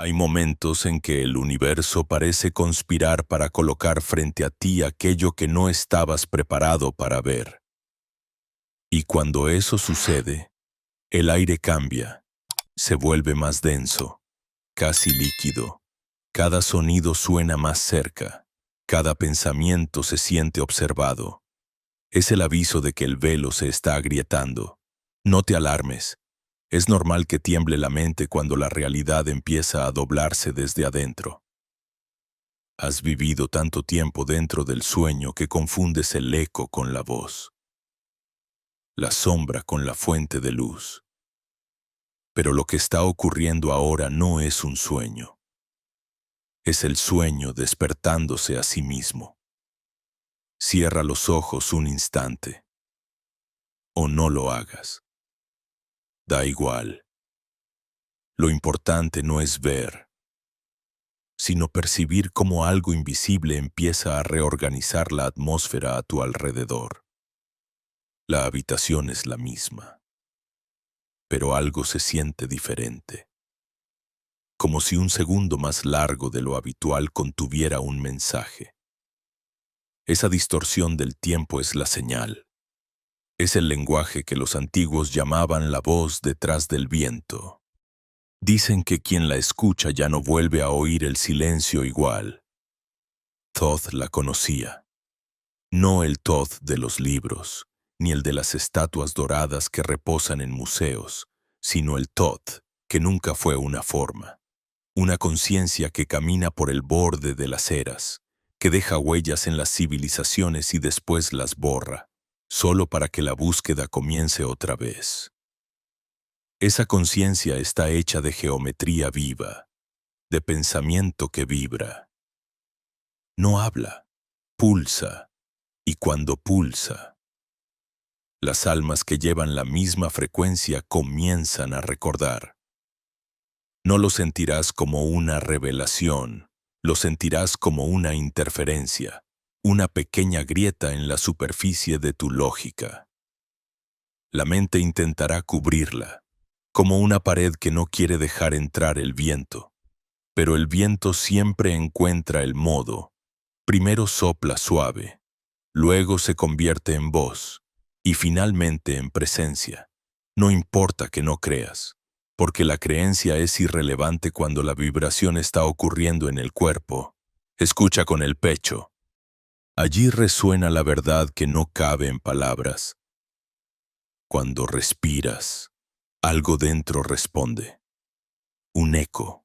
Hay momentos en que el universo parece conspirar para colocar frente a ti aquello que no estabas preparado para ver. Y cuando eso sucede, el aire cambia, se vuelve más denso, casi líquido. Cada sonido suena más cerca, cada pensamiento se siente observado. Es el aviso de que el velo se está agrietando. No te alarmes. Es normal que tiemble la mente cuando la realidad empieza a doblarse desde adentro. Has vivido tanto tiempo dentro del sueño que confundes el eco con la voz, la sombra con la fuente de luz. Pero lo que está ocurriendo ahora no es un sueño. Es el sueño despertándose a sí mismo. Cierra los ojos un instante. O no lo hagas. Da igual. Lo importante no es ver, sino percibir cómo algo invisible empieza a reorganizar la atmósfera a tu alrededor. La habitación es la misma, pero algo se siente diferente. Como si un segundo más largo de lo habitual contuviera un mensaje. Esa distorsión del tiempo es la señal. Es el lenguaje que los antiguos llamaban la voz detrás del viento. Dicen que quien la escucha ya no vuelve a oír el silencio igual. Thoth la conocía. No el Thoth de los libros, ni el de las estatuas doradas que reposan en museos, sino el Thoth que nunca fue una forma. Una conciencia que camina por el borde de las eras, que deja huellas en las civilizaciones y después las borra, solo para que la búsqueda comience otra vez. Esa conciencia está hecha de geometría viva, de pensamiento que vibra. No habla, pulsa, y cuando pulsa, las almas que llevan la misma frecuencia comienzan a recordar. No lo sentirás como una revelación, lo sentirás como una interferencia, una pequeña grieta en la superficie de tu lógica. La mente intentará cubrirla, como una pared que no quiere dejar entrar el viento. Pero el viento siempre encuentra el modo. Primero sopla suave, luego se convierte en voz, y finalmente en presencia. No importa que no creas, porque la creencia es irrelevante cuando la vibración está ocurriendo en el cuerpo. Escucha con el pecho. Allí resuena la verdad que no cabe en palabras. Cuando respiras, algo dentro responde. Un eco,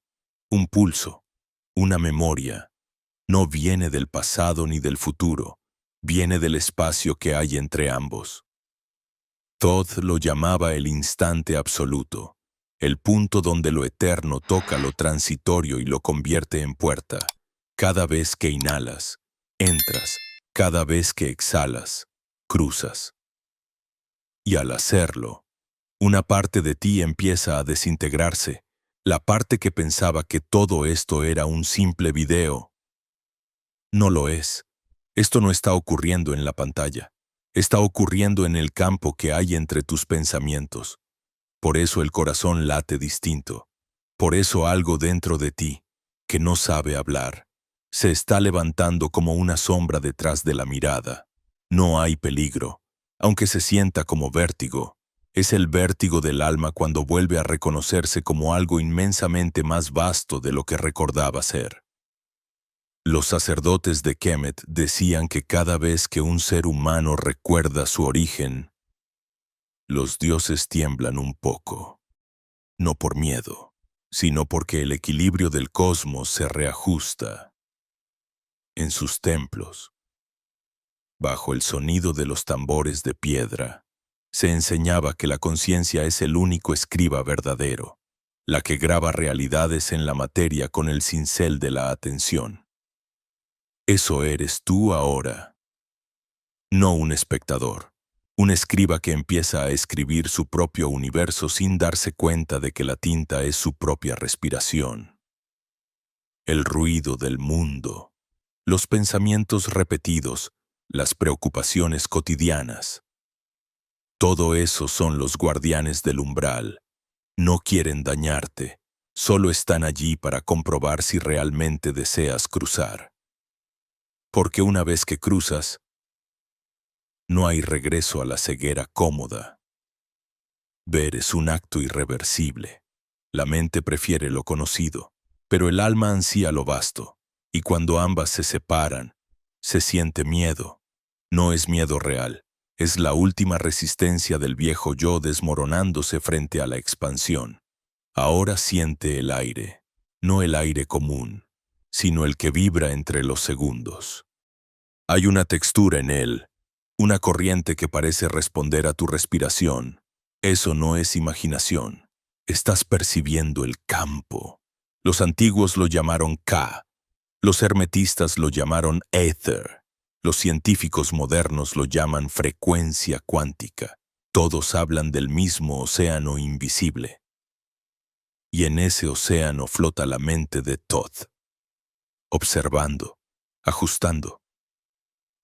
un pulso, una memoria. No viene del pasado ni del futuro, viene del espacio que hay entre ambos. Thoth lo llamaba el instante absoluto, el punto donde lo eterno toca lo transitorio y lo convierte en puerta. Cada vez que inhalas, entras, cada vez que exhalas, cruzas. Y al hacerlo, una parte de ti empieza a desintegrarse, la parte que pensaba que todo esto era un simple video. No lo es. Esto no está ocurriendo en la pantalla. Está ocurriendo en el campo que hay entre tus pensamientos. Por eso el corazón late distinto. Por eso algo dentro de ti, que no sabe hablar, se está levantando como una sombra detrás de la mirada. No hay peligro, aunque se sienta como vértigo. Es el vértigo del alma cuando vuelve a reconocerse como algo inmensamente más vasto de lo que recordaba ser. Los sacerdotes de Kemet decían que cada vez que un ser humano recuerda su origen, los dioses tiemblan un poco. No por miedo, sino porque el equilibrio del cosmos se reajusta. En sus templos, bajo el sonido de los tambores de piedra, se enseñaba que la conciencia es el único escriba verdadero, la que graba realidades en la materia con el cincel de la atención. Eso eres tú ahora, no un espectador, un escriba que empieza a escribir su propio universo sin darse cuenta de que la tinta es su propia respiración. El ruido del mundo, los pensamientos repetidos, las preocupaciones cotidianas. Todo eso son los guardianes del umbral. No quieren dañarte, Solo están allí para comprobar si realmente deseas cruzar. Porque una vez que cruzas, no hay regreso a la ceguera cómoda. Ver es un acto irreversible. La mente prefiere lo conocido, pero el alma ansía lo vasto, y cuando ambas se separan, se siente miedo. No es miedo real, es la última resistencia del viejo yo desmoronándose frente a la expansión. Ahora siente el aire, no el aire común, sino el que vibra entre los segundos. Hay una textura en él, una corriente que parece responder a tu respiración. Eso no es imaginación. Estás percibiendo el campo. Los antiguos lo llamaron Ka. Los hermetistas lo llamaron éter. Los científicos modernos lo llaman frecuencia cuántica. Todos hablan del mismo océano invisible. Y en ese océano flota la mente de Thoth, observando, ajustando,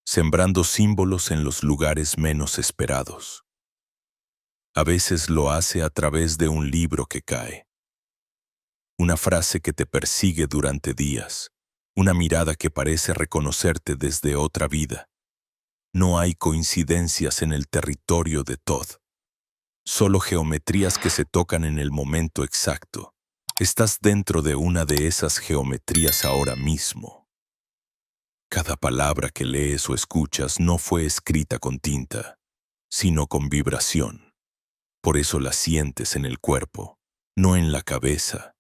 sembrando símbolos en los lugares menos esperados. A veces lo hace a través de un libro que cae, una frase que te persigue durante días, una mirada que parece reconocerte desde otra vida. No hay coincidencias en el territorio de Thoth, solo geometrías que se tocan en el momento exacto. Estás dentro de una de esas geometrías ahora mismo. Cada palabra que lees o escuchas no fue escrita con tinta, sino con vibración. Por eso la sientes en el cuerpo, no en la cabeza.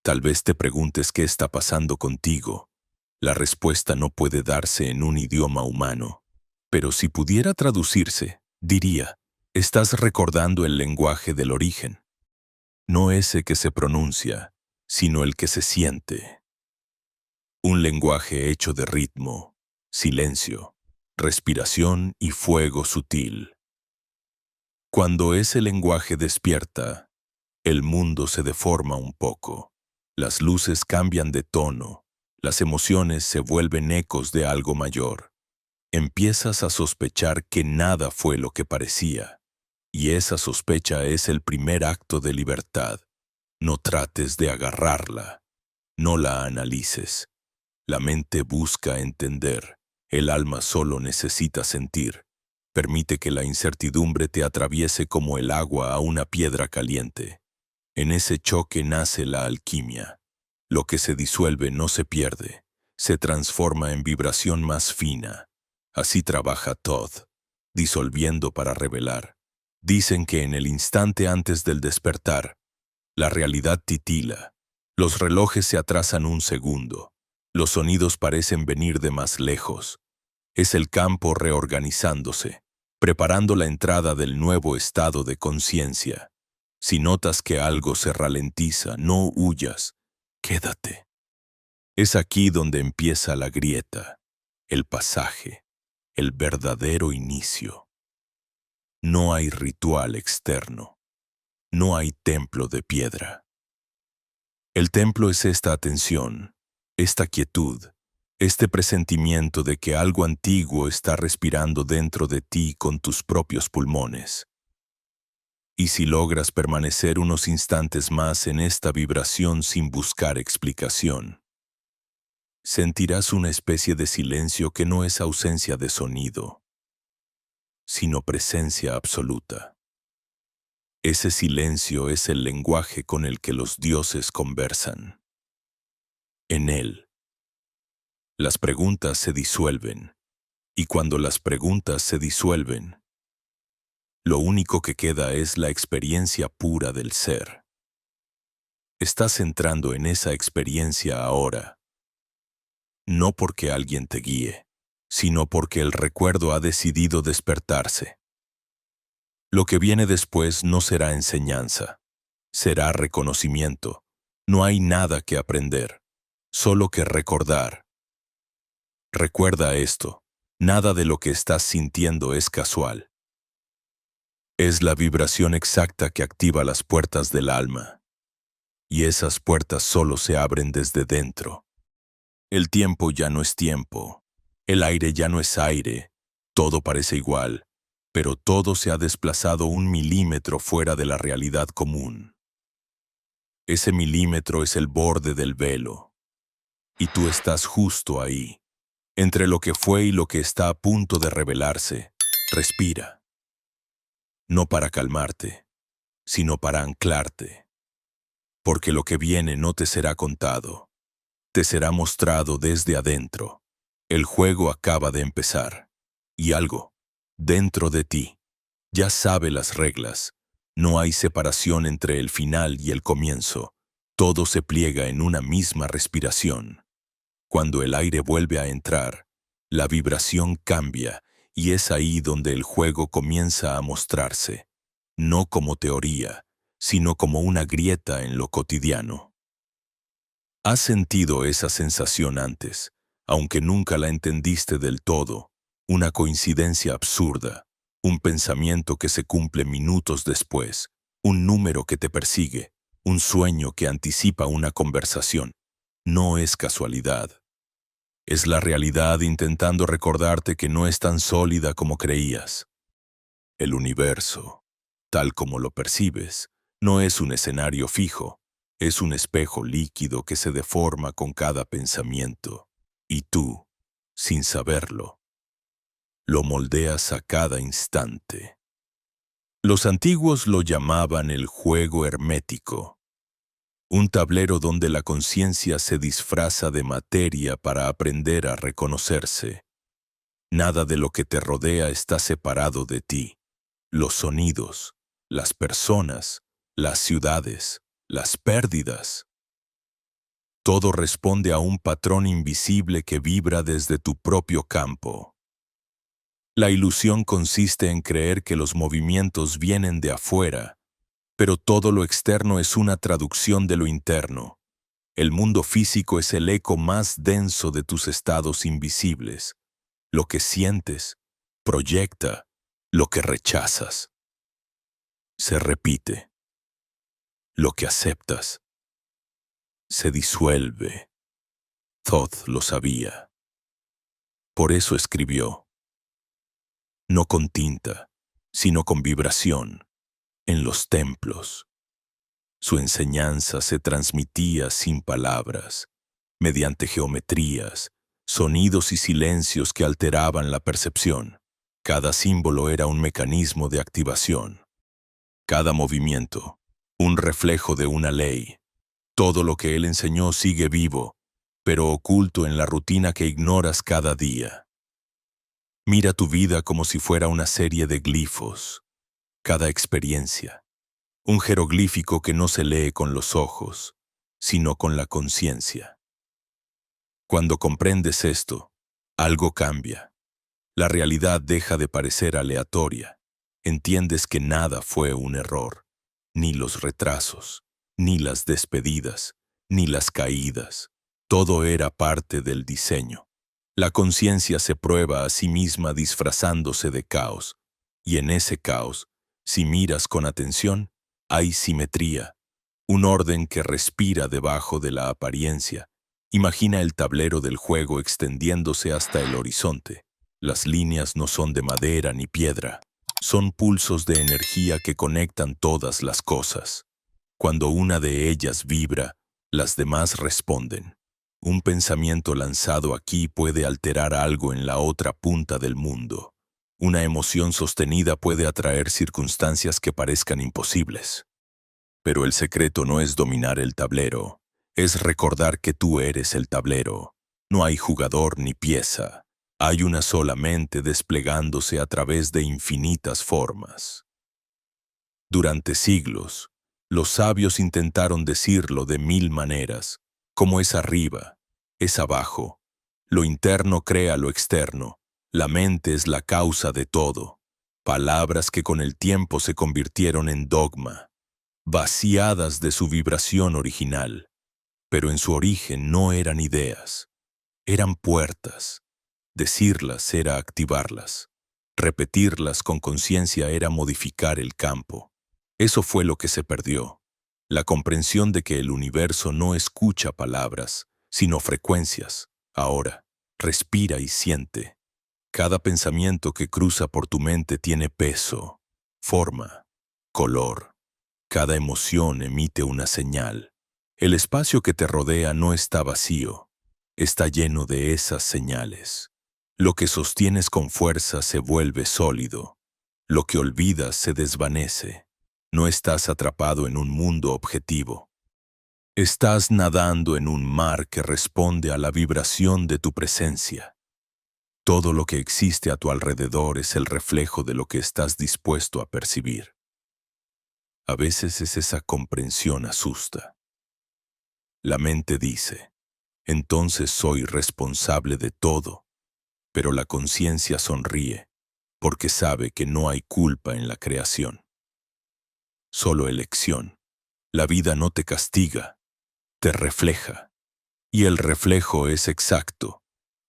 Tal vez te preguntes qué está pasando contigo. La respuesta no puede darse en un idioma humano. Pero si pudiera traducirse, diría, estás recordando el lenguaje del origen. No ese que se pronuncia, sino el que se siente. Un lenguaje hecho de ritmo, silencio, respiración y fuego sutil. Cuando ese lenguaje despierta, el mundo se deforma un poco. Las luces cambian de tono, las emociones se vuelven ecos de algo mayor. Empiezas a sospechar que nada fue lo que parecía, y esa sospecha es el primer acto de libertad. No trates de agarrarla, no la analices. La mente busca entender, el alma solo necesita sentir. Permite que la incertidumbre te atraviese como el agua a una piedra caliente. En ese choque nace la alquimia. Lo que se disuelve no se pierde, se transforma en vibración más fina. Así trabaja Thoth, disolviendo para revelar. Dicen que en el instante antes del despertar, la realidad titila. Los relojes se atrasan un segundo. Los sonidos parecen venir de más lejos. Es el campo reorganizándose, preparando la entrada del nuevo estado de conciencia. Si notas que algo se ralentiza, no huyas, quédate. Es aquí donde empieza la grieta, el pasaje, el verdadero inicio. No hay ritual externo, no hay templo de piedra. El templo es esta atención, esta quietud, este presentimiento de que algo antiguo está respirando dentro de ti con tus propios pulmones. Y si logras permanecer unos instantes más en esta vibración sin buscar explicación, sentirás una especie de silencio que no es ausencia de sonido, sino presencia absoluta. Ese silencio es el lenguaje con el que los dioses conversan. En él, las preguntas se disuelven, y cuando las preguntas se disuelven, lo único que queda es la experiencia pura del ser. Estás entrando en esa experiencia ahora, no porque alguien te guíe, sino porque el recuerdo ha decidido despertarse. Lo que viene después no será enseñanza, será reconocimiento. No hay nada que aprender, solo que recordar. Recuerda esto, nada de lo que estás sintiendo es casual. Es la vibración exacta que activa las puertas del alma. Y esas puertas solo se abren desde dentro. El tiempo ya no es tiempo, el aire ya no es aire, todo parece igual, pero todo se ha desplazado 1 milímetro fuera de la realidad común. Ese milímetro es el borde del velo. Y tú estás justo ahí, entre lo que fue y lo que está a punto de revelarse. Respira. No para calmarte, sino para anclarte. Porque lo que viene no te será contado. Te será mostrado desde adentro. El juego acaba de empezar. Y algo, dentro de ti, ya sabe las reglas. No hay separación entre el final y el comienzo. Todo se pliega en una misma respiración. Cuando el aire vuelve a entrar, la vibración cambia y es ahí donde el juego comienza a mostrarse, no como teoría, sino como una grieta en lo cotidiano. ¿Has sentido esa sensación antes, aunque nunca la entendiste del todo? Una coincidencia absurda, un pensamiento que se cumple minutos después, un número que te persigue, un sueño que anticipa una conversación. No es casualidad. Es la realidad intentando recordarte que no es tan sólida como creías. El universo, tal como lo percibes, no es un escenario fijo, es un espejo líquido que se deforma con cada pensamiento. Y tú, sin saberlo, lo moldeas a cada instante. Los antiguos lo llamaban el juego hermético, un tablero donde la conciencia se disfraza de materia para aprender a reconocerse. Nada de lo que te rodea está separado de ti. Los sonidos, las personas, las ciudades, las pérdidas. Todo responde a un patrón invisible que vibra desde tu propio campo. La ilusión consiste en creer que los movimientos vienen de afuera, pero todo lo externo es una traducción de lo interno. El mundo físico es el eco más denso de tus estados invisibles. Lo que sientes, proyecta, lo que rechazas. Se repite. Lo que aceptas, se disuelve. Thoth lo sabía. Por eso escribió, no con tinta, sino con vibración, en los templos. Su enseñanza se transmitía sin palabras, mediante geometrías, sonidos y silencios que alteraban la percepción. Cada símbolo era un mecanismo de activación. Cada movimiento, un reflejo de una ley. Todo lo que él enseñó sigue vivo, pero oculto en la rutina que ignoras cada día. Mira tu vida como si fuera una serie de glifos. Cada experiencia, un jeroglífico que no se lee con los ojos, sino con la conciencia. Cuando comprendes esto, algo cambia. La realidad deja de parecer aleatoria. Entiendes que nada fue un error, ni los retrasos, ni las despedidas, ni las caídas. Todo era parte del diseño. La conciencia se prueba a sí misma disfrazándose de caos, y en ese caos, si miras con atención, hay simetría, un orden que respira debajo de la apariencia. Imagina el tablero del juego extendiéndose hasta el horizonte. Las líneas no son de madera ni piedra, son pulsos de energía que conectan todas las cosas. Cuando una de ellas vibra, las demás responden. Un pensamiento lanzado aquí puede alterar algo en la otra punta del mundo. Una emoción sostenida puede atraer circunstancias que parezcan imposibles. Pero el secreto no es dominar el tablero, es recordar que tú eres el tablero. No hay jugador ni pieza. Hay una sola mente desplegándose a través de infinitas formas. Durante siglos, los sabios intentaron decirlo de 1000 maneras, como es arriba, es abajo. Lo interno crea lo externo. La mente es la causa de todo. Palabras que con el tiempo se convirtieron en dogma, vaciadas de su vibración original. Pero en su origen no eran ideas, eran puertas. Decirlas era activarlas. Repetirlas con conciencia era modificar el campo. Eso fue lo que se perdió. La comprensión de que el universo no escucha palabras, sino frecuencias. Ahora, respira y siente. Cada pensamiento que cruza por tu mente tiene peso, forma, color. Cada emoción emite una señal. El espacio que te rodea no está vacío, está lleno de esas señales. Lo que sostienes con fuerza se vuelve sólido. Lo que olvidas se desvanece. No estás atrapado en un mundo objetivo. Estás nadando en un mar que responde a la vibración de tu presencia. Todo lo que existe a tu alrededor es el reflejo de lo que estás dispuesto a percibir. A veces esa comprensión asusta. La mente dice, entonces soy responsable de todo, pero la conciencia sonríe porque sabe que no hay culpa en la creación. Solo elección. La vida no te castiga, te refleja. Y el reflejo es exacto,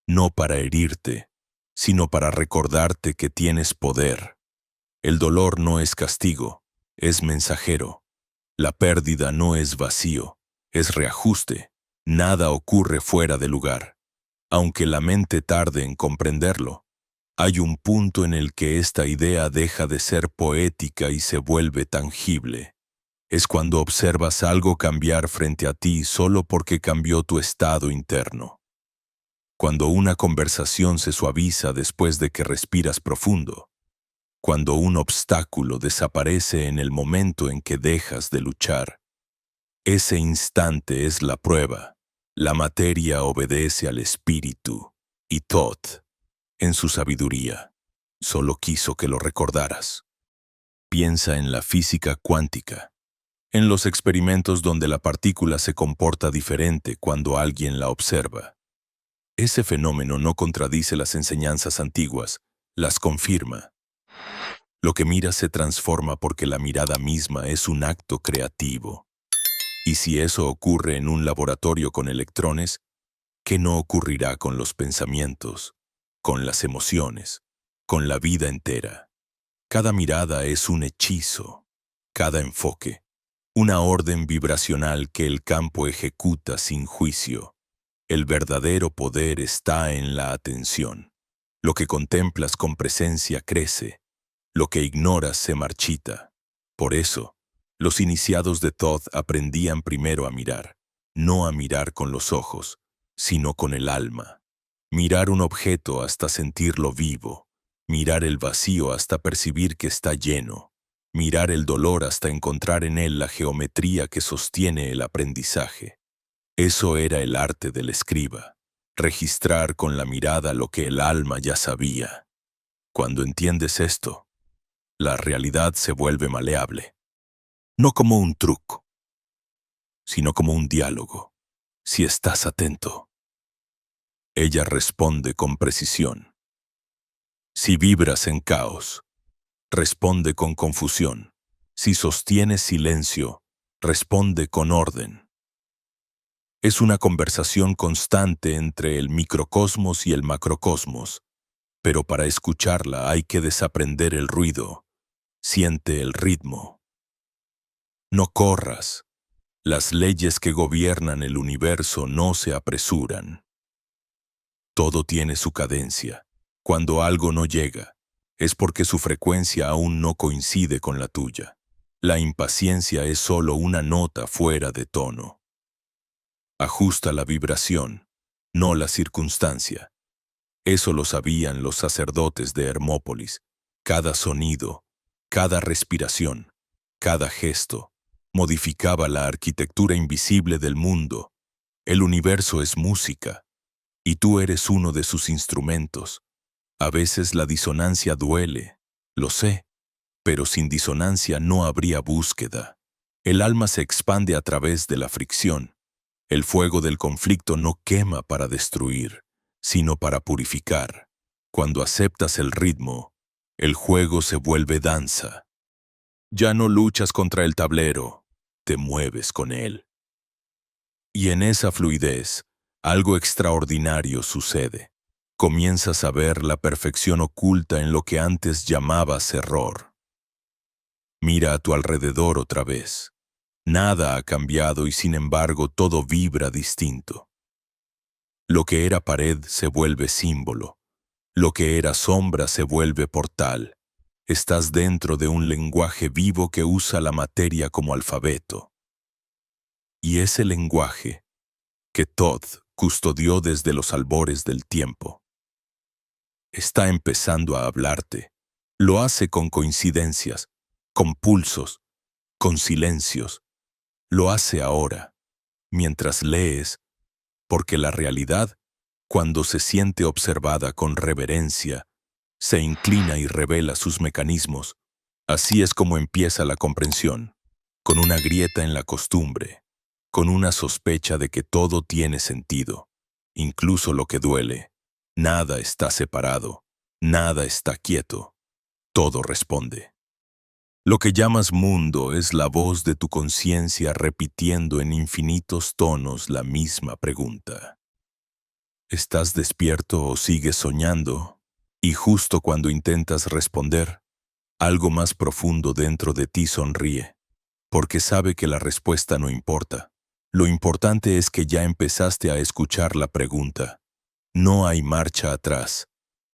no para herirte, sino para recordarte que tienes poder. El dolor no es castigo, es mensajero. La pérdida no es vacío, es reajuste. Nada ocurre fuera de lugar. Aunque la mente tarde en comprenderlo, hay un punto en el que esta idea deja de ser poética y se vuelve tangible. Es cuando observas algo cambiar frente a ti solo porque cambió tu estado interno. Cuando una conversación se suaviza después de que respiras profundo. Cuando un obstáculo desaparece en el momento en que dejas de luchar. Ese instante es la prueba. La materia obedece al espíritu. Y Thoth, en su sabiduría, solo quiso que lo recordaras. Piensa en la física cuántica. En los experimentos donde la partícula se comporta diferente cuando alguien la observa. Ese fenómeno no contradice las enseñanzas antiguas, las confirma. Lo que miras se transforma porque la mirada misma es un acto creativo. Y si eso ocurre en un laboratorio con electrones, ¿qué no ocurrirá con los pensamientos, con las emociones, con la vida entera? Cada mirada es un hechizo, cada enfoque, una orden vibracional que el campo ejecuta sin juicio. El verdadero poder está en la atención. Lo que contemplas con presencia crece, lo que ignoras se marchita. Por eso, los iniciados de Thoth aprendían primero a mirar, no a mirar con los ojos, sino con el alma. Mirar un objeto hasta sentirlo vivo, mirar el vacío hasta percibir que está lleno, mirar el dolor hasta encontrar en él la geometría que sostiene el aprendizaje. Eso era el arte del escriba, registrar con la mirada lo que el alma ya sabía. Cuando entiendes esto, la realidad se vuelve maleable. No como un truco, sino como un diálogo, si estás atento. Ella responde con precisión. Si vibras en caos, responde con confusión. Si sostienes silencio, responde con orden. Es una conversación constante entre el microcosmos y el macrocosmos, pero para escucharla hay que desaprender el ruido. Siente el ritmo. No corras. Las leyes que gobiernan el universo no se apresuran. Todo tiene su cadencia. Cuando algo no llega, es porque su frecuencia aún no coincide con la tuya. La impaciencia es solo una nota fuera de tono. Ajusta la vibración, no la circunstancia. Eso lo sabían los sacerdotes de Hermópolis. Cada sonido, cada respiración, cada gesto, modificaba la arquitectura invisible del mundo. El universo es música, y tú eres uno de sus instrumentos. A veces la disonancia duele, lo sé, pero sin disonancia no habría búsqueda. El alma se expande a través de la fricción. El fuego del conflicto no quema para destruir, sino para purificar. Cuando aceptas el ritmo, el juego se vuelve danza. Ya no luchas contra el tablero, te mueves con él. Y en esa fluidez, algo extraordinario sucede. Comienzas a ver la perfección oculta en lo que antes llamabas error. Mira a tu alrededor otra vez. Nada ha cambiado y sin embargo todo vibra distinto. Lo que era pared se vuelve símbolo. Lo que era sombra se vuelve portal. Estás dentro de un lenguaje vivo que usa la materia como alfabeto. Y ese lenguaje que Todd custodió desde los albores del tiempo está empezando a hablarte. Lo hace con coincidencias, con pulsos, con silencios. Lo hace ahora, mientras lees, porque la realidad, cuando se siente observada con reverencia, se inclina y revela sus mecanismos. Así es como empieza la comprensión, con una grieta en la costumbre, con una sospecha de que todo tiene sentido, incluso lo que duele. Nada está separado, nada está quieto, todo responde. Lo que llamas mundo es la voz de tu conciencia repitiendo en infinitos tonos la misma pregunta. ¿Estás despierto o sigues soñando? Y justo cuando intentas responder, algo más profundo dentro de ti sonríe, porque sabe que la respuesta no importa. Lo importante es que ya empezaste a escuchar la pregunta. No hay marcha atrás.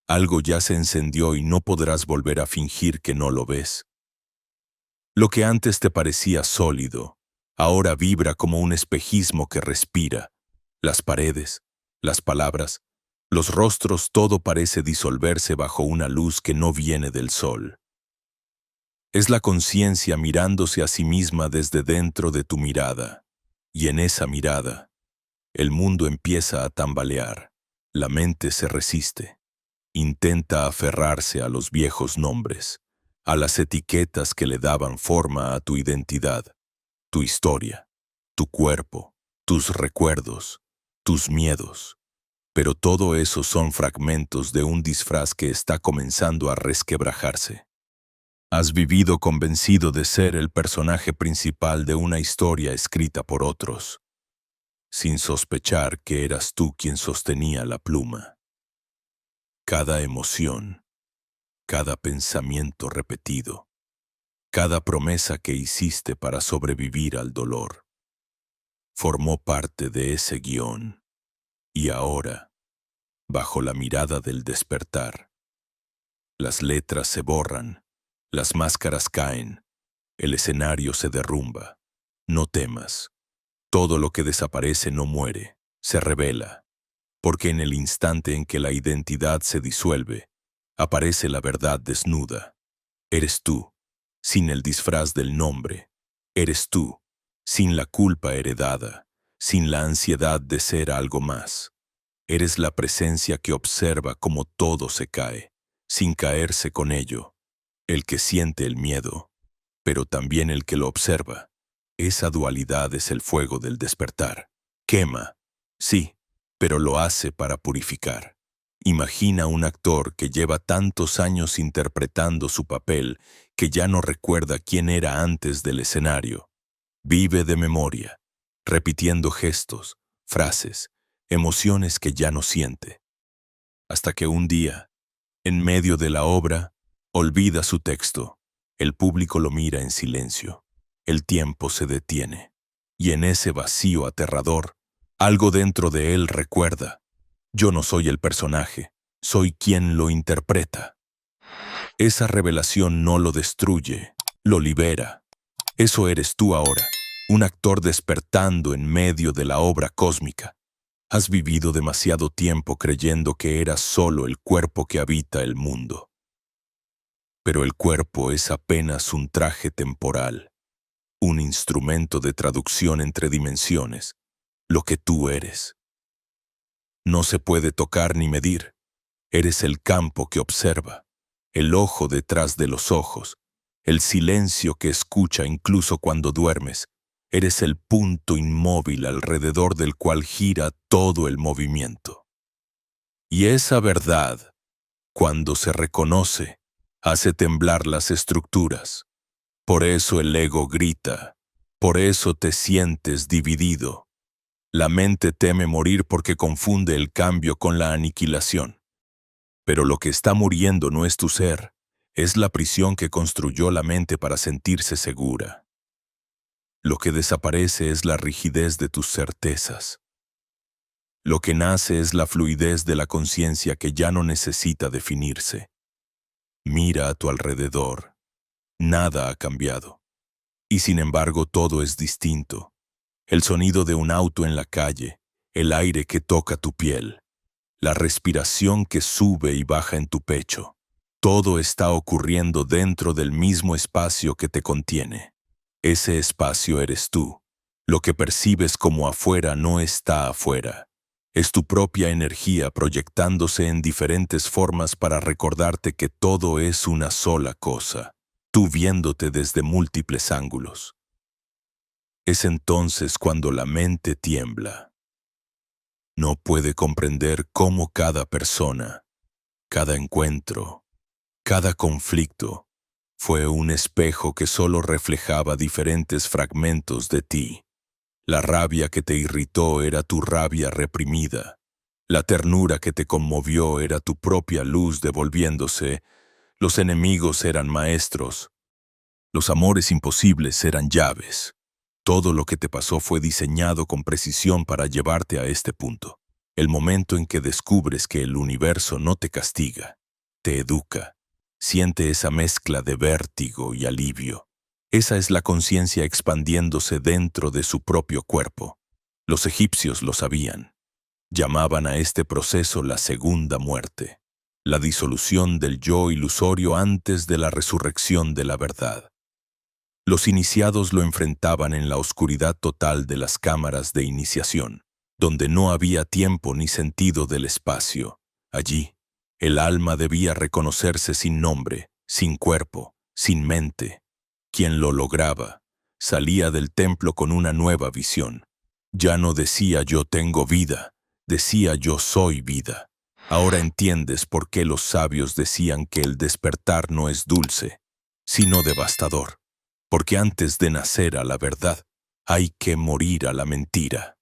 Algo ya se encendió y no podrás volver a fingir que no lo ves. Lo que antes te parecía sólido, ahora vibra como un espejismo que respira. Las paredes, las palabras, los rostros, todo parece disolverse bajo una luz que no viene del sol. Es la conciencia mirándose a sí misma desde dentro de tu mirada. Y en esa mirada, el mundo empieza a tambalear. La mente se resiste. Intenta aferrarse a los viejos nombres, a las etiquetas que le daban forma a tu identidad, tu historia, tu cuerpo, tus recuerdos, tus miedos. Pero todo eso son fragmentos de un disfraz que está comenzando a resquebrajarse. Has vivido convencido de ser el personaje principal de una historia escrita por otros, sin sospechar que eras tú quien sostenía la pluma. Cada emoción, cada pensamiento repetido, cada promesa que hiciste para sobrevivir al dolor, formó parte de ese guión. Y ahora, bajo la mirada del despertar, las letras se borran, las máscaras caen, el escenario se derrumba. No temas. Todo lo que desaparece no muere, se revela, porque en el instante en que la identidad se disuelve, aparece la verdad desnuda. Eres tú, sin el disfraz del nombre. Eres tú, sin la culpa heredada, sin la ansiedad de ser algo más. Eres la presencia que observa cómo todo se cae, sin caerse con ello. El que siente el miedo, pero también el que lo observa. Esa dualidad es el fuego del despertar. Quema, sí, pero lo hace para purificar. Imagina un actor que lleva tantos años interpretando su papel que ya no recuerda quién era antes del escenario. Vive de memoria, repitiendo gestos, frases, emociones que ya no siente. Hasta que un día, en medio de la obra, olvida su texto. El público lo mira en silencio. El tiempo se detiene. Y en ese vacío aterrador, algo dentro de él recuerda: yo no soy el personaje, soy quien lo interpreta. Esa revelación no lo destruye, lo libera. Eso eres tú ahora, un actor despertando en medio de la obra cósmica. Has vivido demasiado tiempo creyendo que eras solo el cuerpo que habita el mundo. Pero el cuerpo es apenas un traje temporal, un instrumento de traducción entre dimensiones, lo que tú eres. No se puede tocar ni medir. Eres el campo que observa, el ojo detrás de los ojos, el silencio que escucha incluso cuando duermes. Eres el punto inmóvil alrededor del cual gira todo el movimiento. Y esa verdad, cuando se reconoce, hace temblar las estructuras. Por eso el ego grita, por eso te sientes dividido. La mente teme morir porque confunde el cambio con la aniquilación. Pero lo que está muriendo no es tu ser, es la prisión que construyó la mente para sentirse segura. Lo que desaparece es la rigidez de tus certezas. Lo que nace es la fluidez de la conciencia que ya no necesita definirse. Mira a tu alrededor. Nada ha cambiado. Y sin embargo todo es distinto. el sonido de un auto en la calle, el aire que toca tu piel, la respiración que sube y baja en tu pecho. Todo está ocurriendo dentro del mismo espacio que te contiene. Ese espacio eres tú. Lo que percibes como afuera no está afuera. Es tu propia energía proyectándose en diferentes formas para recordarte que todo es una sola cosa, tú viéndote desde múltiples ángulos. Es entonces cuando la mente tiembla. No puede comprender cómo cada persona, cada encuentro, cada conflicto fue un espejo que solo reflejaba diferentes fragmentos de ti. La rabia que te irritó era tu rabia reprimida. La ternura que te conmovió era tu propia luz devolviéndose. Los enemigos eran maestros. Los amores imposibles eran llaves. Todo lo que te pasó fue diseñado con precisión para llevarte a este punto. El momento en que descubres que el universo no te castiga, te educa. Siente esa mezcla de vértigo y alivio. Esa es la conciencia expandiéndose dentro de su propio cuerpo. Los egipcios lo sabían. Llamaban a este proceso la segunda muerte, la disolución del yo ilusorio antes de la resurrección de la verdad. Los iniciados lo enfrentaban en la oscuridad total de las cámaras de iniciación, donde no había tiempo ni sentido del espacio. Allí, el alma debía reconocerse sin nombre, sin cuerpo, sin mente. Quien lo lograba, salía del templo con una nueva visión. Ya no decía yo tengo vida, decía yo soy vida. Ahora entiendes por qué los sabios decían que el despertar no es dulce, sino devastador. Porque antes de nacer a la verdad, hay que morir a la mentira.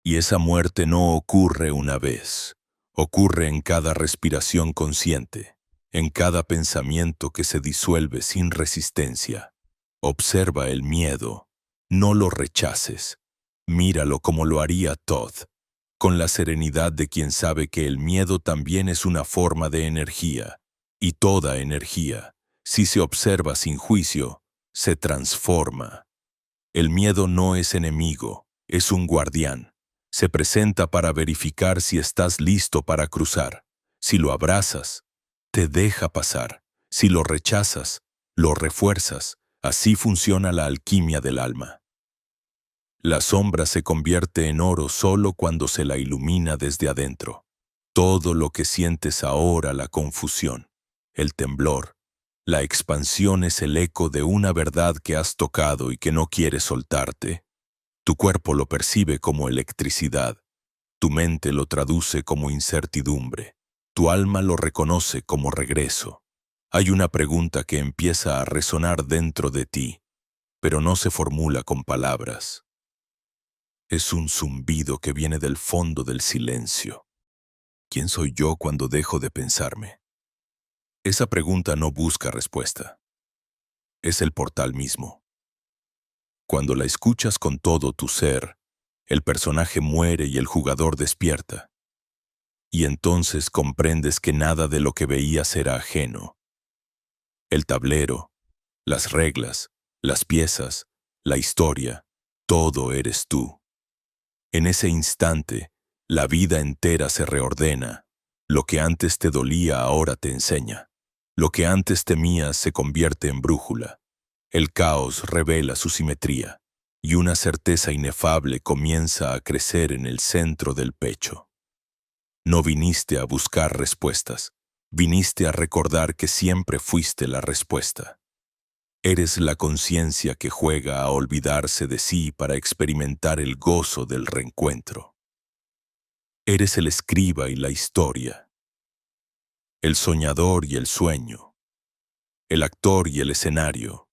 Y esa muerte no ocurre una vez, ocurre en cada respiración consciente, en cada pensamiento que se disuelve sin resistencia. Observa el miedo, no lo rechaces, míralo como lo haría Todd, con la serenidad de quien sabe que el miedo también es una forma de energía, y toda energía, si se observa sin juicio, se transforma. El miedo no es enemigo, es un guardián. Se presenta para verificar si estás listo para cruzar. Si lo abrazas, te deja pasar. Si lo rechazas, lo refuerzas. Así funciona la alquimia del alma. La sombra se convierte en oro solo cuando se la ilumina desde adentro. Todo lo que sientes ahora, la confusión, el temblor, la expansión es el eco de una verdad que has tocado y que no quieres soltarte. Tu cuerpo lo percibe como electricidad, tu mente lo traduce como incertidumbre, tu alma lo reconoce como regreso. Hay una pregunta que empieza a resonar dentro de ti, pero no se formula con palabras. Es un zumbido que viene del fondo del silencio. ¿Quién soy yo cuando dejo de pensarme? Esa pregunta no busca respuesta. Es el portal mismo. Cuando la escuchas con todo tu ser, el personaje muere y el jugador despierta. Y entonces comprendes que nada de lo que veías era ajeno. El tablero, las reglas, las piezas, la historia, todo eres tú. En ese instante, la vida entera se reordena. Lo que antes te dolía ahora te enseña. Lo que antes temías se convierte en brújula. El caos revela su simetría, y una certeza inefable comienza a crecer en el centro del pecho. No viniste a buscar respuestas, viniste a recordar que siempre fuiste la respuesta. Eres la conciencia que juega a olvidarse de sí para experimentar el gozo del reencuentro. Eres el escriba y la historia, el soñador y el sueño, el actor y el escenario.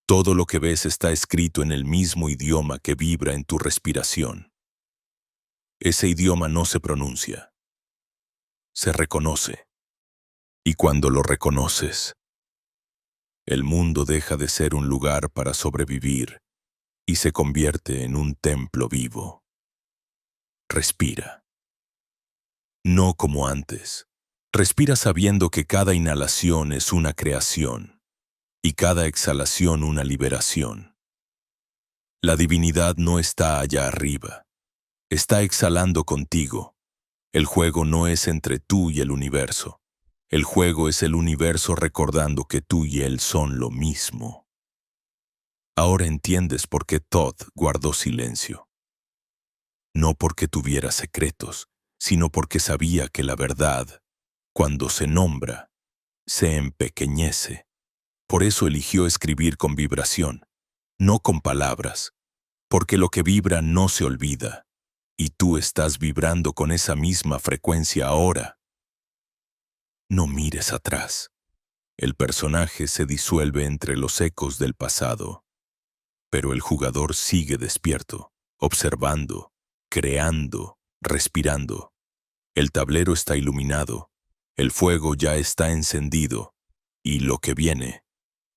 Todo lo que ves está escrito en el mismo idioma que vibra en tu respiración. Ese idioma no se pronuncia, se reconoce. Y cuando lo reconoces, el mundo deja de ser un lugar para sobrevivir y se convierte en un templo vivo. Respira. No como antes. Respira sabiendo que cada inhalación es una creación y cada exhalación una liberación. La divinidad no está allá arriba. Está exhalando contigo. El juego no es entre tú y el universo. El juego es el universo recordando que tú y él son lo mismo. Ahora entiendes por qué Todd guardó silencio. No porque tuviera secretos, sino porque sabía que la verdad, cuando se nombra, se empequeñece. Por eso eligió escribir con vibración, no con palabras, porque lo que vibra no se olvida, y tú estás vibrando con esa misma frecuencia ahora. No mires atrás. El personaje se disuelve entre los ecos del pasado, pero el jugador sigue despierto, observando, creando, respirando. El tablero está iluminado, el fuego ya está encendido, y lo que viene,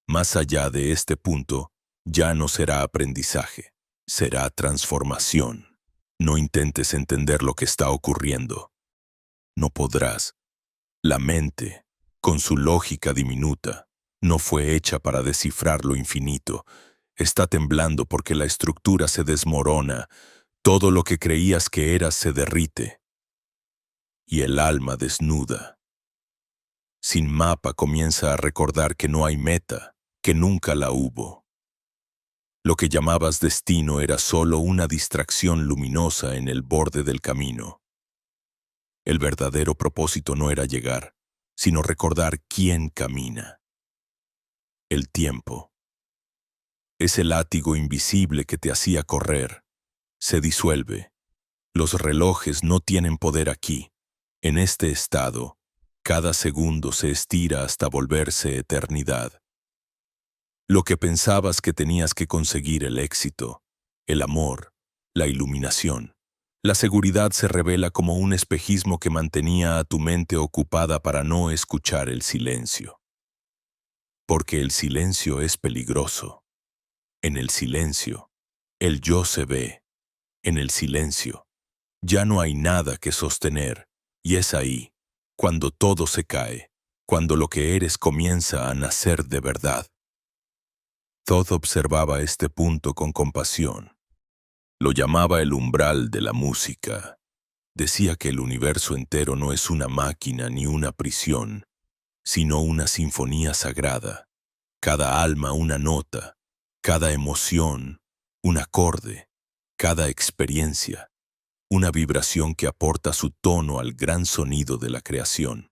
más allá de este punto, ya no será aprendizaje, será transformación. No intentes entender lo que está ocurriendo. No podrás. La mente, con su lógica diminuta, no fue hecha para descifrar lo infinito. Está temblando porque la estructura se desmorona, todo lo que creías que eras se derrite. Y el alma desnuda, sin mapa, comienza a recordar que no hay meta, que nunca la hubo. Lo que llamabas destino era solo una distracción luminosa en el borde del camino. El verdadero propósito no era llegar, sino recordar quién camina. El tiempo. Ese látigo invisible que te hacía correr, se disuelve. Los relojes no tienen poder aquí. En este estado, cada segundo se estira hasta volverse eternidad. Lo que pensabas que tenías que conseguir, el éxito, el amor, la iluminación, la seguridad, se revela como un espejismo que mantenía a tu mente ocupada para no escuchar el silencio. Porque el silencio es peligroso. En el silencio, el yo se ve. En el silencio, ya no hay nada que sostener, y es ahí, cuando todo se cae, cuando lo que eres comienza a nacer de verdad. Todd observaba este punto con compasión. Lo llamaba el umbral de la música. Decía que el universo entero no es una máquina ni una prisión, sino una sinfonía sagrada. Cada alma una nota, cada emoción un acorde, cada experiencia una vibración que aporta su tono al gran sonido de la creación.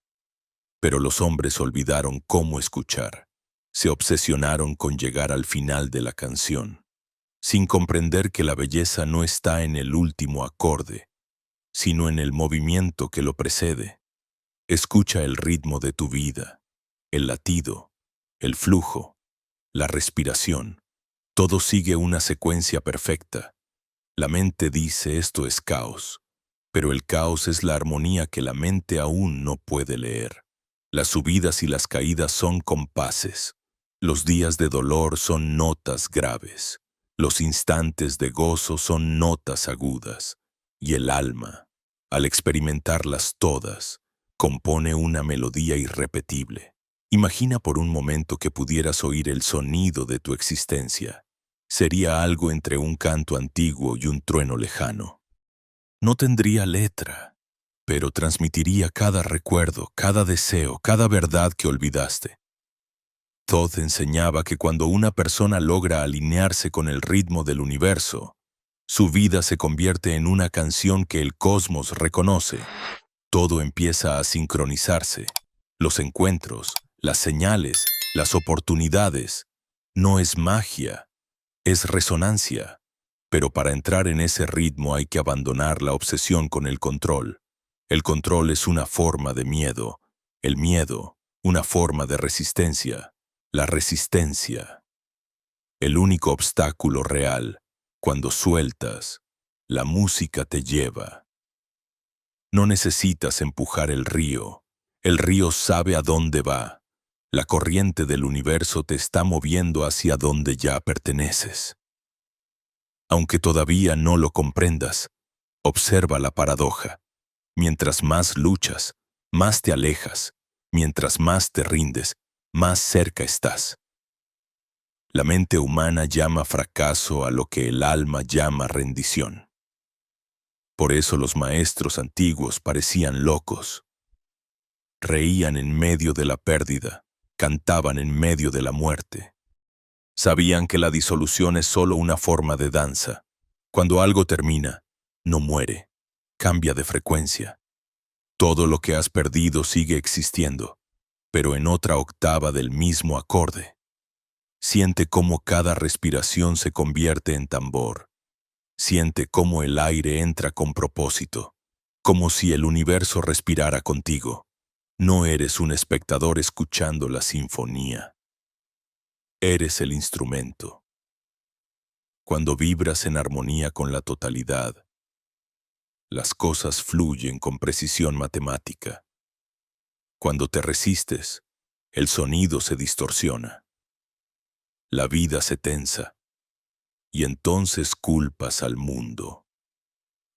Pero los hombres olvidaron cómo escuchar. Se obsesionaron con llegar al final de la canción, sin comprender que la belleza no está en el último acorde, sino en el movimiento que lo precede. Escucha el ritmo de tu vida, el latido, el flujo, la respiración. Todo sigue una secuencia perfecta. La mente dice esto es caos, pero el caos es la armonía que la mente aún no puede leer. Las subidas y las caídas son compases. Los días de dolor son notas graves. Los instantes de gozo son notas agudas. Y el alma, al experimentarlas todas, compone una melodía irrepetible. Imagina por un momento que pudieras oír el sonido de tu existencia. Sería algo entre un canto antiguo y un trueno lejano. No tendría letra, pero transmitiría cada recuerdo, cada deseo, cada verdad que olvidaste. Todd enseñaba que cuando una persona logra alinearse con el ritmo del universo, su vida se convierte en una canción que el cosmos reconoce. Todo empieza a sincronizarse. Los encuentros, las señales, las oportunidades. No es magia, es resonancia. Pero para entrar en ese ritmo hay que abandonar la obsesión con el control. El control es una forma de miedo. El miedo, una forma de resistencia. La resistencia, el único obstáculo real. Cuando sueltas, la música te lleva. No necesitas empujar el río sabe a dónde va. La corriente del universo te está moviendo hacia donde ya perteneces. Aunque todavía no lo comprendas, observa la paradoja. Mientras más luchas, más te alejas. Mientras más te rindes, más cerca estás. La mente humana llama fracaso a lo que el alma llama rendición. Por eso los maestros antiguos parecían locos. Reían en medio de la pérdida, cantaban en medio de la muerte. Sabían que la disolución es solo una forma de danza. Cuando algo termina, no muere, cambia de frecuencia. Todo lo que has perdido sigue existiendo, pero en otra octava del mismo acorde. Siente cómo cada respiración se convierte en tambor. Siente cómo el aire entra con propósito, como si el universo respirara contigo. No eres un espectador escuchando la sinfonía. Eres el instrumento. Cuando vibras en armonía con la totalidad, las cosas fluyen con precisión matemática. Cuando te resistes, el sonido se distorsiona. La vida se tensa, y entonces culpas al mundo,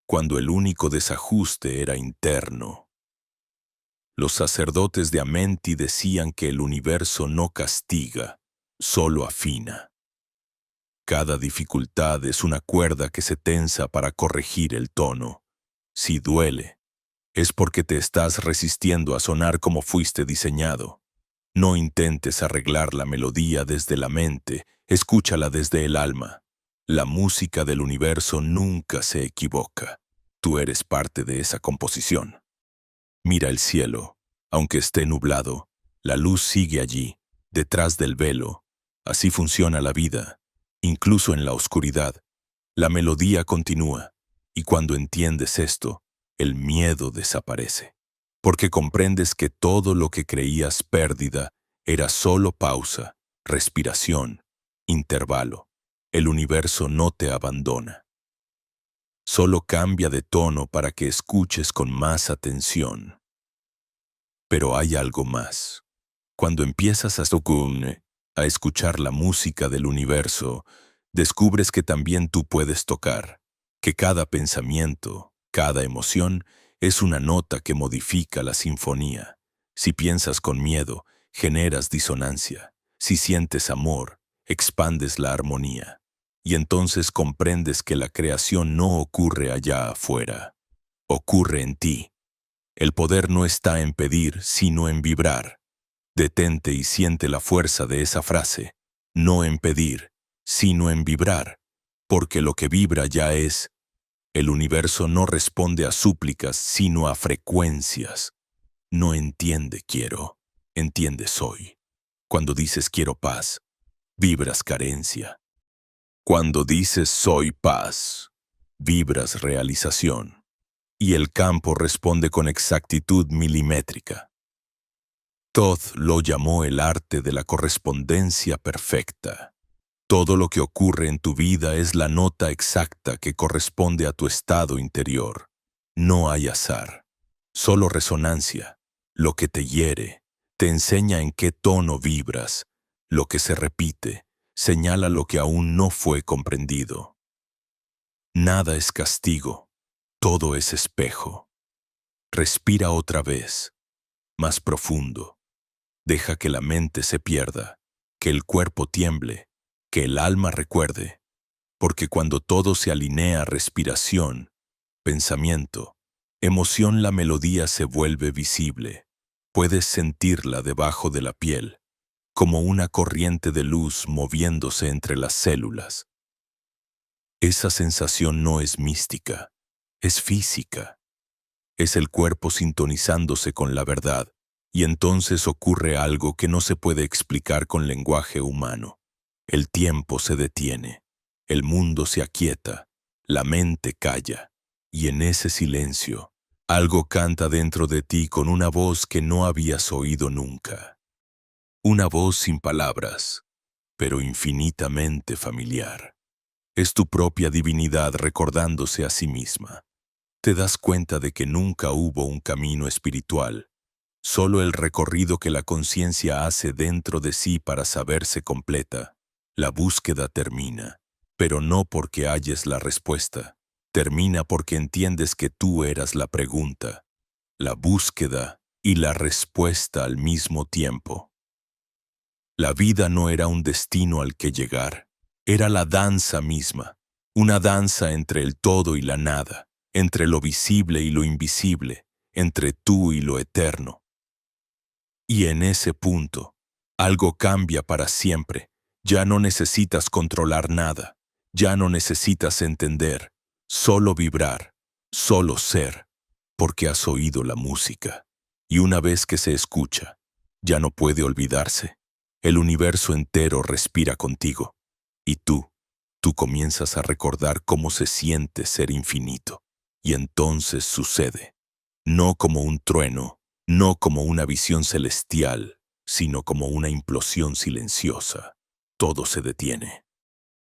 cuando el único desajuste era interno. Los sacerdotes de Amenti decían que el universo no castiga, solo afina. Cada dificultad es una cuerda que se tensa para corregir el tono. Si duele, es porque te estás resistiendo a sonar como fuiste diseñado. No intentes arreglar la melodía desde la mente, escúchala desde el alma. La música del universo nunca se equivoca. Tú eres parte de esa composición. Mira el cielo. Aunque esté nublado, la luz sigue allí, detrás del velo. Así funciona la vida. Incluso en la oscuridad, la melodía continúa. Y cuando entiendes esto, el miedo desaparece. Porque comprendes que todo lo que creías pérdida era solo pausa, respiración, intervalo. El universo no te abandona. Solo cambia de tono para que escuches con más atención. Pero hay algo más. Cuando empiezas a escuchar la música del universo, descubres que también tú puedes tocar, que cada pensamiento, cada emoción, es una nota que modifica la sinfonía. Si piensas con miedo, generas disonancia. Si sientes amor, expandes la armonía. Y entonces comprendes que la creación no ocurre allá afuera, ocurre en ti. El poder no está en pedir, sino en vibrar. Detente y siente la fuerza de esa frase. No en pedir, sino en vibrar. Porque lo que vibra ya es. El universo no responde a súplicas, sino a frecuencias. No entiende quiero, entiende soy. Cuando dices quiero paz, vibras carencia. Cuando dices soy paz, vibras realización. Y el campo responde con exactitud milimétrica. Todd lo llamó el arte de la correspondencia perfecta. Todo lo que ocurre en tu vida es la nota exacta que corresponde a tu estado interior. No hay azar, solo resonancia. Lo que te hiere te enseña en qué tono vibras. Lo que se repite señala lo que aún no fue comprendido. Nada es castigo, todo es espejo. Respira otra vez, más profundo. Deja que la mente se pierda, que el cuerpo tiemble, que el alma recuerde, porque cuando todo se alinea, respiración, pensamiento, emoción, la melodía se vuelve visible. Puedes sentirla debajo de la piel, como una corriente de luz moviéndose entre las células. Esa sensación no es mística, es física. Es el cuerpo sintonizándose con la verdad, y entonces ocurre algo que no se puede explicar con lenguaje humano. El tiempo se detiene, el mundo se aquieta, la mente calla, y en ese silencio, algo canta dentro de ti con una voz que no habías oído nunca. Una voz sin palabras, pero infinitamente familiar. Es tu propia divinidad recordándose a sí misma. Te das cuenta de que nunca hubo un camino espiritual, solo el recorrido que la conciencia hace dentro de sí para saberse completa. La búsqueda termina, pero no porque halles la respuesta. Termina porque entiendes que tú eras la pregunta, la búsqueda y la respuesta al mismo tiempo. La vida no era un destino al que llegar, era la danza misma, una danza entre el todo y la nada, entre lo visible y lo invisible, entre tú y lo eterno. Y en ese punto, algo cambia para siempre. Ya no necesitas controlar nada, ya no necesitas entender, solo vibrar, solo ser, porque has oído la música. Y una vez que se escucha, ya no puede olvidarse. El universo entero respira contigo. Y tú comienzas a recordar cómo se siente ser infinito. Y entonces sucede, no como un trueno, no como una visión celestial, sino como una implosión silenciosa. Todo se detiene.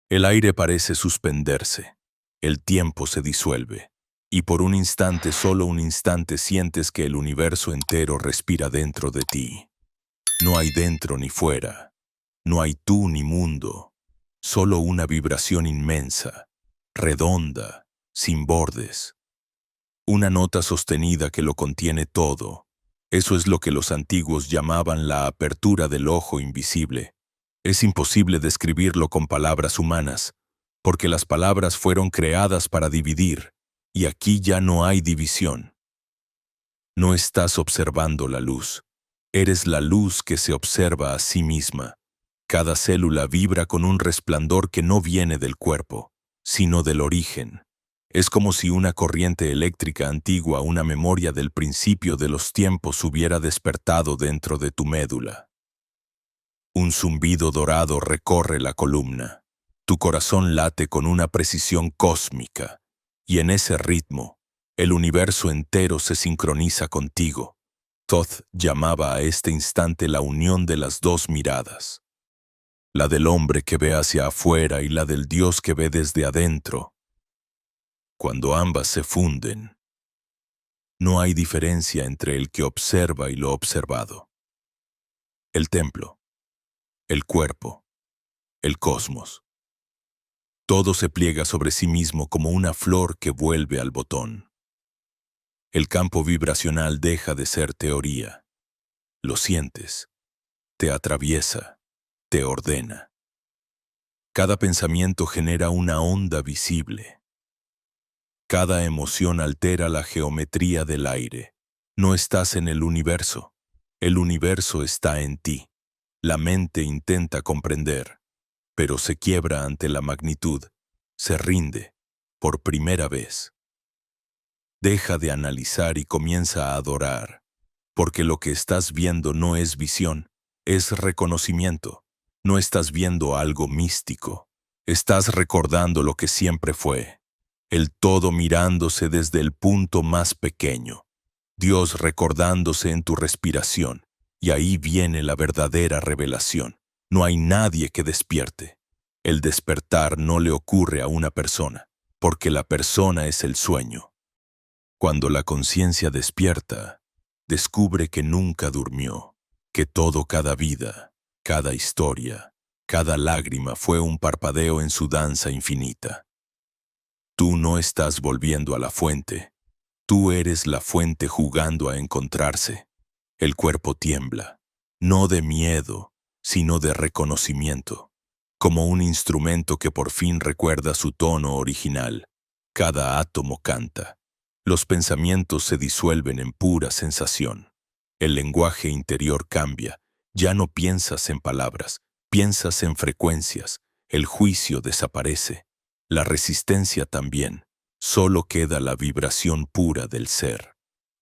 El aire parece suspenderse, el tiempo se disuelve, y por un instante, solo un instante, sientes que el universo entero respira dentro de ti. No hay dentro ni fuera, no hay tú ni mundo, solo una vibración inmensa, redonda, sin bordes. Una nota sostenida que lo contiene todo. Eso es lo que los antiguos llamaban la apertura del ojo invisible. Es imposible describirlo con palabras humanas, porque las palabras fueron creadas para dividir, y aquí ya no hay división. No estás observando la luz, eres la luz que se observa a sí misma. Cada célula vibra con un resplandor que no viene del cuerpo, sino del origen. Es como si una corriente eléctrica antigua, una memoria del principio de los tiempos hubiera despertado dentro de tu médula. Un zumbido dorado recorre la columna. Tu corazón late con una precisión cósmica, y en ese ritmo, el universo entero se sincroniza contigo. Thoth llamaba a este instante la unión de las dos miradas, la del hombre que ve hacia afuera y la del Dios que ve desde adentro. Cuando ambas se funden, no hay diferencia entre el que observa y lo observado. El templo, el cuerpo, el cosmos. Todo se pliega sobre sí mismo como una flor que vuelve al botón. El campo vibracional deja de ser teoría. Lo sientes, te atraviesa, te ordena. Cada pensamiento genera una onda visible. Cada emoción altera la geometría del aire. No estás en el universo está en ti. La mente intenta comprender, pero se quiebra ante la magnitud, se rinde, por primera vez. Deja de analizar y comienza a adorar, porque lo que estás viendo no es visión, es reconocimiento. No estás viendo algo místico, estás recordando lo que siempre fue. El todo mirándose desde el punto más pequeño, Dios recordándose en tu respiración, y ahí viene la verdadera revelación. No hay nadie que despierte. El despertar no le ocurre a una persona, porque la persona es el sueño. Cuando la conciencia despierta, descubre que nunca durmió, que todo, cada vida, cada historia, cada lágrima fue un parpadeo en su danza infinita. Tú no estás volviendo a la fuente. Tú eres la fuente jugando a encontrarse. El cuerpo tiembla, no de miedo, sino de reconocimiento, como un instrumento que por fin recuerda su tono original. Cada átomo canta. Los pensamientos se disuelven en pura sensación. El lenguaje interior cambia. Ya no piensas en palabras, piensas en frecuencias. El juicio desaparece. La resistencia también. Solo queda la vibración pura del ser.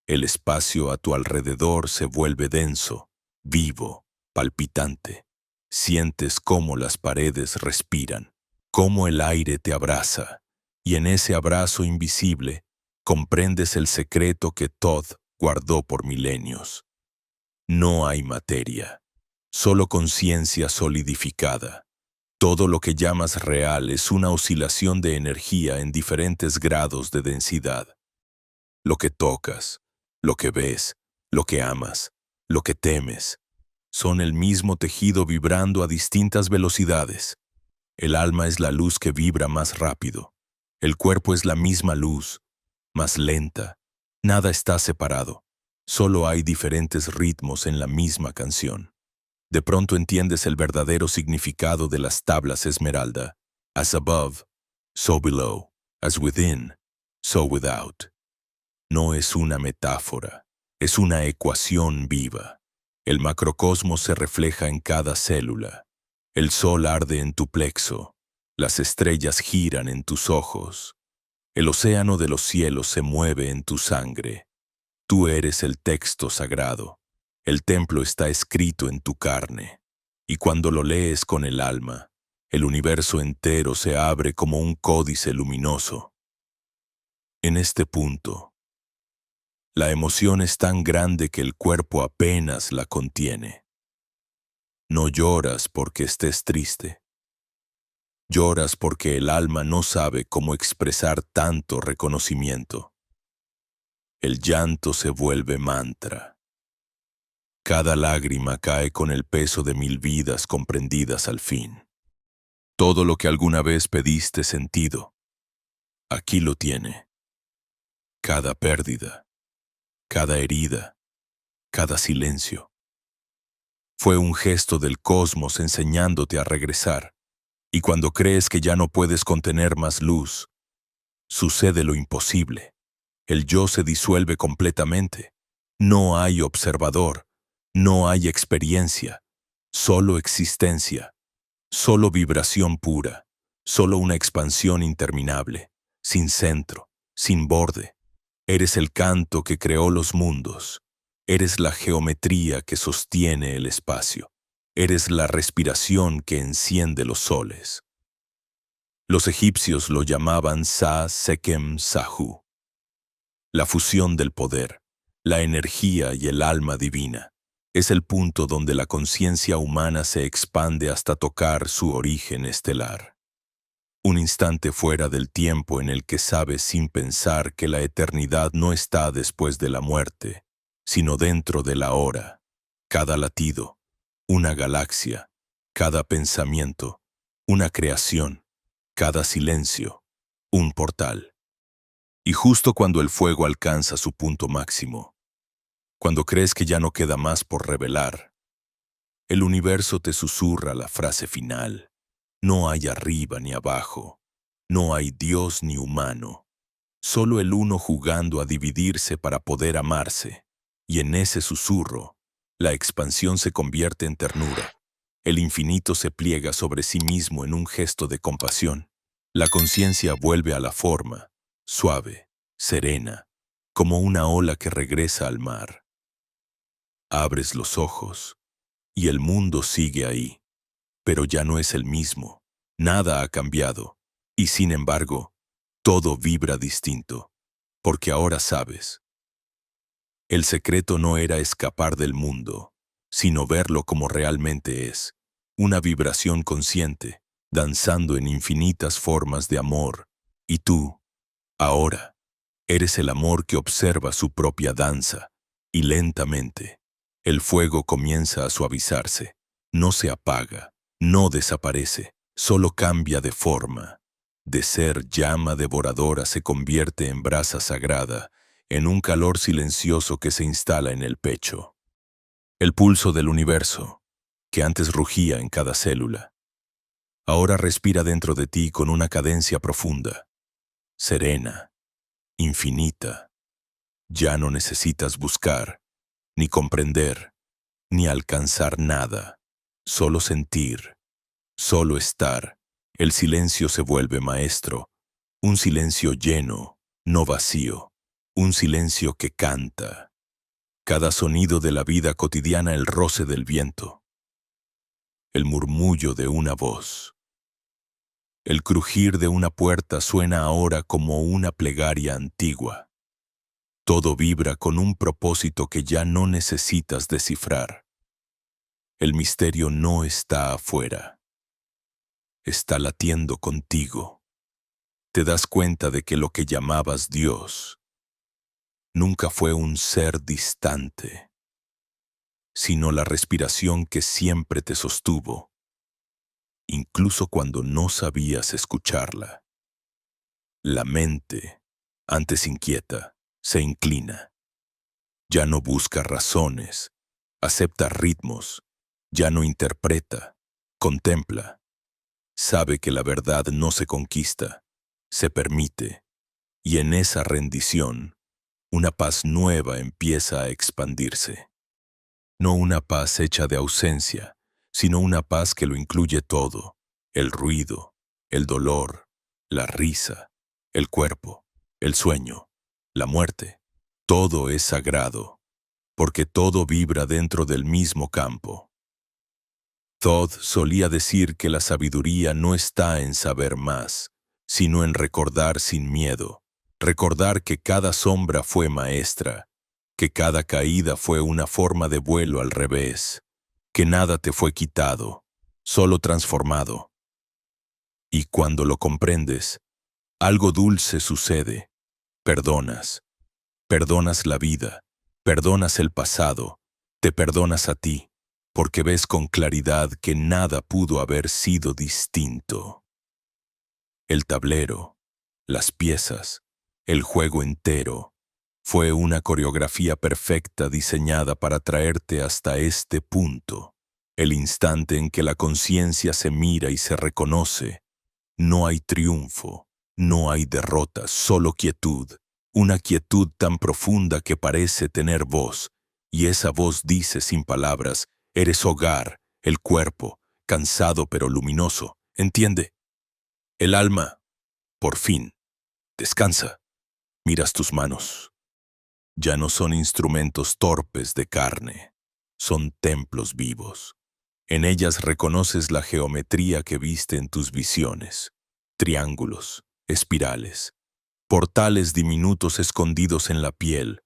El espacio a tu alrededor se vuelve denso, vivo, palpitante. Sientes cómo las paredes respiran, cómo el aire te abraza, y en ese abrazo invisible comprendes el secreto que Thoth guardó por milenios. No hay materia, solo conciencia solidificada. Todo lo que llamas real es una oscilación de energía en diferentes grados de densidad. Lo que tocas, lo que ves, lo que amas, lo que temes, son el mismo tejido vibrando a distintas velocidades. El alma es la luz que vibra más rápido. El cuerpo es la misma luz, más lenta. Nada está separado. Solo hay diferentes ritmos en la misma canción. De pronto entiendes el verdadero significado de las tablas esmeralda. As above, so below. As within, so without. No es una metáfora, es una ecuación viva. El macrocosmos se refleja en cada célula. El sol arde en tu plexo. Las estrellas giran en tus ojos. El océano de los cielos se mueve en tu sangre. Tú eres el texto sagrado. El templo está escrito en tu carne. Y cuando lo lees con el alma, el universo entero se abre como un códice luminoso. En este punto, la emoción es tan grande que el cuerpo apenas la contiene. No lloras porque estés triste. Lloras porque el alma no sabe cómo expresar tanto reconocimiento. El llanto se vuelve mantra. Cada lágrima cae con el peso de 1000 vidas comprendidas al fin. Todo lo que alguna vez pediste sentido, aquí lo tiene. Cada pérdida, cada herida, cada silencio. Fue un gesto del cosmos enseñándote a regresar. Y cuando crees que ya no puedes contener más luz, sucede lo imposible. El yo se disuelve completamente. No hay observador, no hay experiencia, solo existencia, solo vibración pura, solo una expansión interminable, sin centro, sin borde. Eres el canto que creó los mundos. Eres la geometría que sostiene el espacio. Eres la respiración que enciende los soles. Los egipcios lo llamaban Sa-Sekem Sahu, la fusión del poder, la energía y el alma divina. Es el punto donde la conciencia humana se expande hasta tocar su origen estelar. Un instante fuera del tiempo en el que sabes sin pensar que la eternidad no está después de la muerte, sino dentro de la hora. Cada latido, una galaxia, cada pensamiento, una creación, cada silencio, un portal. Y justo cuando el fuego alcanza su punto máximo, cuando crees que ya no queda más por revelar, el universo te susurra la frase final. No hay arriba ni abajo, no hay Dios ni humano, solo el uno jugando a dividirse para poder amarse. Y en ese susurro, la expansión se convierte en ternura. El infinito se pliega sobre sí mismo en un gesto de compasión. La conciencia vuelve a la forma, suave, serena, como una ola que regresa al mar. Abres los ojos, y el mundo sigue ahí, pero ya no es el mismo. Nada ha cambiado, y sin embargo, todo vibra distinto, porque ahora sabes. El secreto no era escapar del mundo, sino verlo como realmente es, una vibración consciente, danzando en infinitas formas de amor, y tú, ahora, eres el amor que observa su propia danza, y lentamente, el fuego comienza a suavizarse, no se apaga, no desaparece, solo cambia de forma. De ser llama devoradora se convierte en brasa sagrada, en un calor silencioso que se instala en el pecho. El pulso del universo, que antes rugía en cada célula, ahora respira dentro de ti con una cadencia profunda, serena, infinita. Ya no necesitas buscar, ni comprender, ni alcanzar nada, solo sentir, solo estar. El silencio se vuelve maestro, un silencio lleno, no vacío, un silencio que canta. Cada sonido de la vida cotidiana, el roce del viento, el murmullo de una voz, el crujir de una puerta suena ahora como una plegaria antigua. Todo vibra con un propósito que ya no necesitas descifrar. El misterio no está afuera, está latiendo contigo. Te das cuenta de que lo que llamabas Dios nunca fue un ser distante, sino la respiración que siempre te sostuvo, incluso cuando no sabías escucharla. La mente, antes inquieta, se inclina. Ya no busca razones, acepta ritmos, Ya no interpreta, contempla. Sabe que la verdad no se conquista, se permite, y en esa rendición, una paz nueva empieza a expandirse. No una paz hecha de ausencia, sino una paz que lo incluye todo: el ruido, el dolor, la risa, el cuerpo, el sueño, la muerte. Todo es sagrado, porque todo vibra dentro del mismo campo. Todd solía decir que la sabiduría no está en saber más, sino en recordar sin miedo, recordar que cada sombra fue maestra, que cada caída fue una forma de vuelo al revés, que nada te fue quitado, solo transformado. Y cuando lo comprendes, algo dulce sucede. Perdonas, perdonas la vida, perdonas el pasado, te perdonas a ti, porque ves con claridad que nada pudo haber sido distinto. El tablero, las piezas, el juego entero, fue una coreografía perfecta diseñada para traerte hasta este punto, el instante en que la conciencia se mira y se reconoce. No hay triunfo, no hay derrota, solo quietud, una quietud tan profunda que parece tener voz, y esa voz dice sin palabras: eres hogar, el cuerpo, cansado pero luminoso, ¿entiende? El alma, por fin, descansa. Miras tus manos. Ya no son instrumentos torpes de carne, son templos vivos. En ellas reconoces la geometría que viste en tus visiones: triángulos, espirales, portales diminutos escondidos en la piel.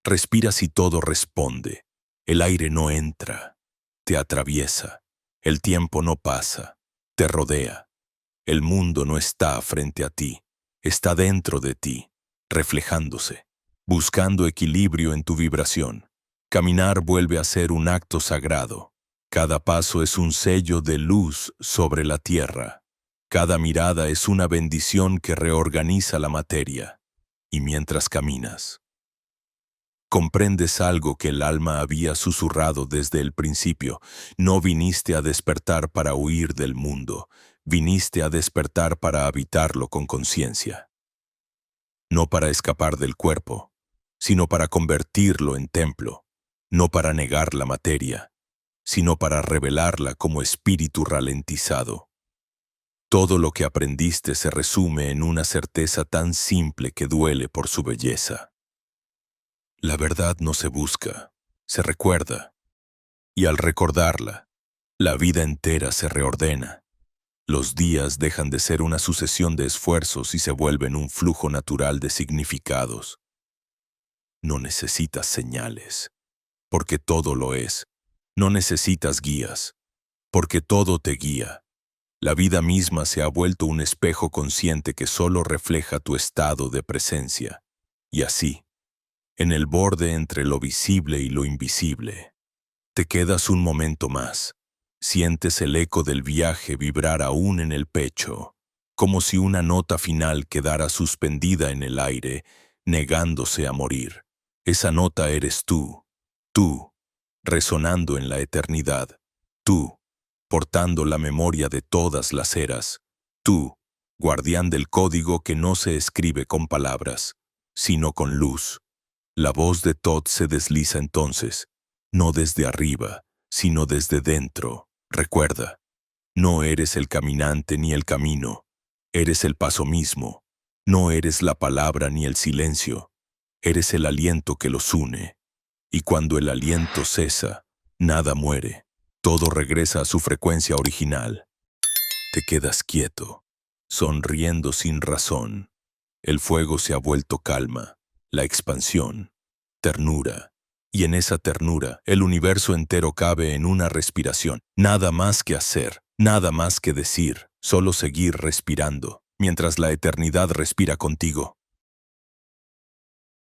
Respiras y todo responde. El aire no entra, te atraviesa. El tiempo no pasa, te rodea. El mundo no está frente a ti, está dentro de ti, reflejándose, buscando equilibrio en tu vibración. Caminar vuelve a ser un acto sagrado. Cada paso es un sello de luz sobre la tierra. Cada mirada es una bendición que reorganiza la materia. Y mientras caminas, comprendes algo que el alma había susurrado desde el principio. No viniste a despertar para huir del mundo, viniste a despertar para habitarlo con conciencia. No para escapar del cuerpo, sino para convertirlo en templo. No para negar la materia, sino para revelarla como espíritu ralentizado. Todo lo que aprendiste se resume en una certeza tan simple que duele por su belleza. La verdad no se busca, se recuerda. Y al recordarla, la vida entera se reordena. Los días dejan de ser una sucesión de esfuerzos y se vuelven un flujo natural de significados. No necesitas señales, porque todo lo es. No necesitas guías, porque todo te guía. La vida misma se ha vuelto un espejo consciente que solo refleja tu estado de presencia. Y así, en el borde entre lo visible y lo invisible, te quedas un momento más. Sientes el eco del viaje vibrar aún en el pecho, como si una nota final quedara suspendida en el aire, negándose a morir. Esa nota eres tú, resonando en la eternidad, tú, portando la memoria de todas las eras, tú, guardián del código que no se escribe con palabras, sino con luz. La voz de Todd se desliza entonces, no desde arriba, sino desde dentro. Recuerda, no eres el caminante ni el camino, eres el paso mismo. No eres la palabra ni el silencio, eres el aliento que los une. Y cuando el aliento cesa, nada muere, todo regresa a su frecuencia original. Te quedas quieto, sonriendo sin razón. El fuego se ha vuelto calma, la expansión, ternura. Y en esa ternura, el universo entero cabe en una respiración. Nada más que hacer, nada más que decir, solo seguir respirando, mientras la eternidad respira contigo.